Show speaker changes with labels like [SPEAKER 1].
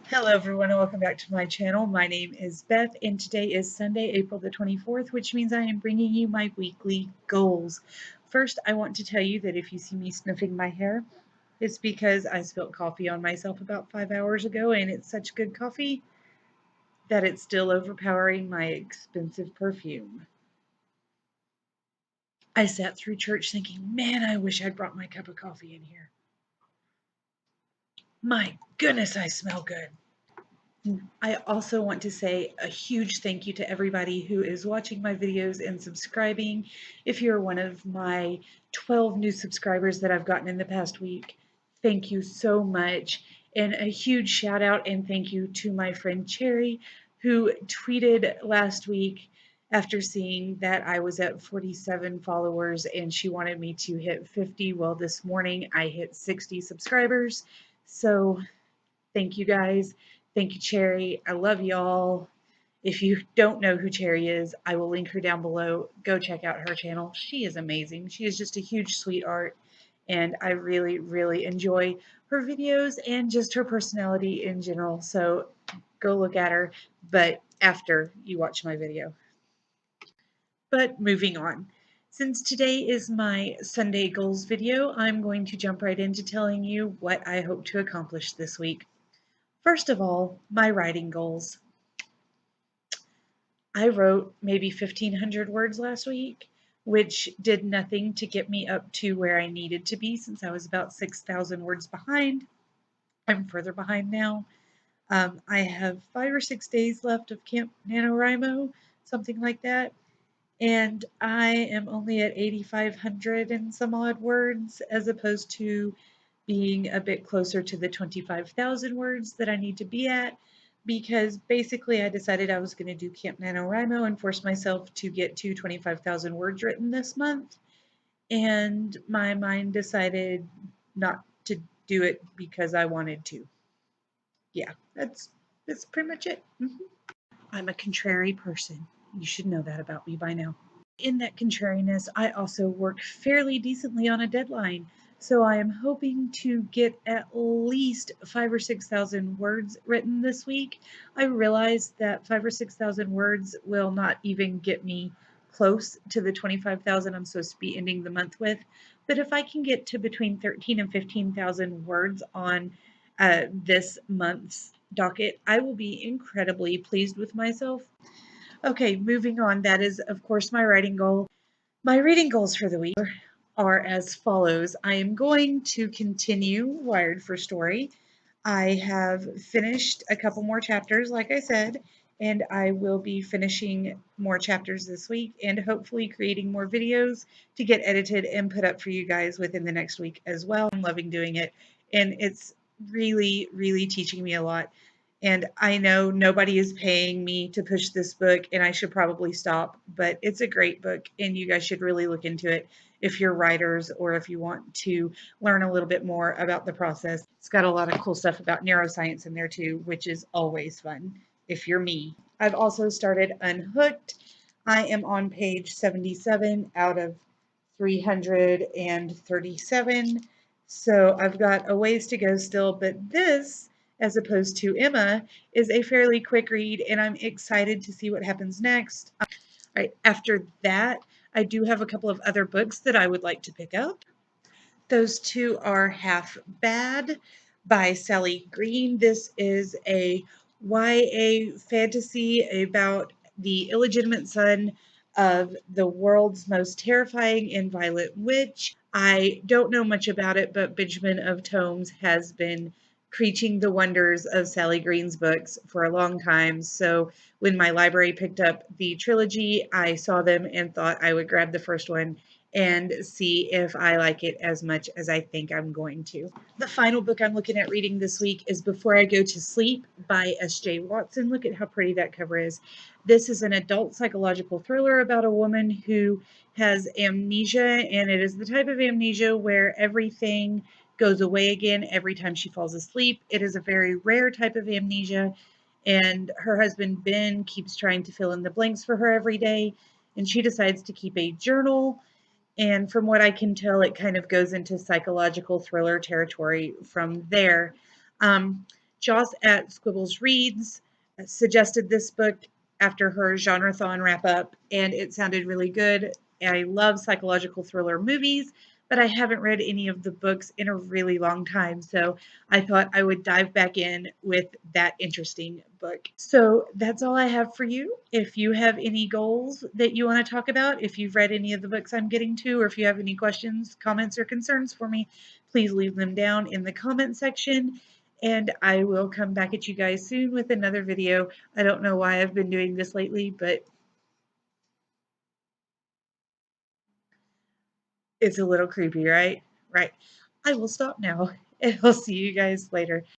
[SPEAKER 1] Hello everyone and welcome back to my channel. My name is Beth and today is Sunday, April the 24th, which means I am bringing you my weekly goals. First, I want to tell you that if you see me sniffing my hair, it's because I spilled coffee on myself about 5 hours ago and it's such good coffee that it's still overpowering my expensive perfume. I sat through church thinking, man, I wish I'd brought my cup of coffee in here. My goodness, I smell good. I also want to say a huge thank you to everybody who is watching my videos and subscribing. If you're one of my 12 new subscribers that I've gotten in the past week, thank you so much. And a huge shout out and thank you to my friend Cherry, who tweeted last week after seeing that I was at 47 followers and she wanted me to hit 50. Well, this morning I hit 60 subscribers. So thank you guys. Thank you, Cherry. I love y'all. If you don't know who Cherry is, I will link her down below. Go check out her channel. She is amazing. She is just a huge sweetheart, and I really, really enjoy her videos and just her personality in general. So go look at her, but after you watch my video. But moving on. Since today is my Sunday goals video, I'm going to jump right into telling you what I hope to accomplish this week. First of all, my writing goals. I wrote maybe 1,500 words last week, which did nothing to get me up to where I needed to be since I was about 6,000 words behind. I'm further behind now. I have 5 or 6 days left of Camp NaNoWriMo, something like that. And I am only at 8,500 and some odd words as opposed to being a bit closer to the 25,000 words that I need to be at because basically I decided I was going to do Camp NaNoWriMo and force myself to get to 25,000 words written this month. And my mind decided not to do it because I wanted to. Yeah, that's pretty much it. I'm a contrary person. You should know that about me by now. In that contrariness, I also work fairly decently on a deadline. So I am hoping to get at least 5 or 6,000 words written this week. I realize that 5 or 6,000 words will not even get me close to the 25,000 I'm supposed to be ending the month with. But if I can get to between 13 and 15,000 words on this month's docket, I will be incredibly pleased with myself. Okay, moving on. That is, of course, my writing goal. My reading goals for the week are as follows. I am going to continue Wired for Story. I have finished a couple more chapters, like I said, and I will be finishing more chapters this week and hopefully creating more videos to get edited and put up for you guys within the next week as well. I'm loving doing it, and it's really, really teaching me a lot. And I know nobody is paying me to push this book, and I should probably stop, but it's a great book, and you guys should really look into it if you're writers or if you want to learn a little bit more about the process. It's got a lot of cool stuff about neuroscience in there too, which is always fun if you're me. I've also started Unhooked. I am on page 77 out of 337. So I've got a ways to go still, but this, as opposed to Emma, is a fairly quick read, and I'm excited to see what happens next. Right after that, I do have a couple of other books that I would like to pick up. Those two are Half Bad by Sally Green. This is a YA fantasy about the illegitimate son of the world's most terrifying and violent witch. I don't know much about it, but Benjamin of Tomes has been preaching the wonders of Sally Green's books for a long time. So when my library picked up the trilogy, I saw them and thought I would grab the first one and see if I like it as much as I think I'm going to. The final book I'm looking at reading this week is Before I Go to Sleep by S.J. Watson. Look at how pretty that cover is. This is an adult psychological thriller about a woman who has amnesia, and it is the type of amnesia where everything goes away again every time she falls asleep. It is a very rare type of amnesia, and her husband Ben keeps trying to fill in the blanks for her every day, and she decides to keep a journal. And from what I can tell, it kind of goes into psychological thriller territory from there. Um, Joss at Squibbles Reads suggested this book after her Genrethon wrap up, and it sounded really good. I love psychological thriller movies, but I haven't read any of the books in a really long time, so I thought I would dive back in with that interesting book. So that's all I have for you. If you have any goals that you want to talk about, if you've read any of the books I'm getting to, or if you have any questions, comments, or concerns for me, please leave them down in the comment section. And I will come back at you guys soon with another video. I don't know why I've been doing this lately, but it's a little creepy, right? Right. I will stop now, and I'll see you guys later.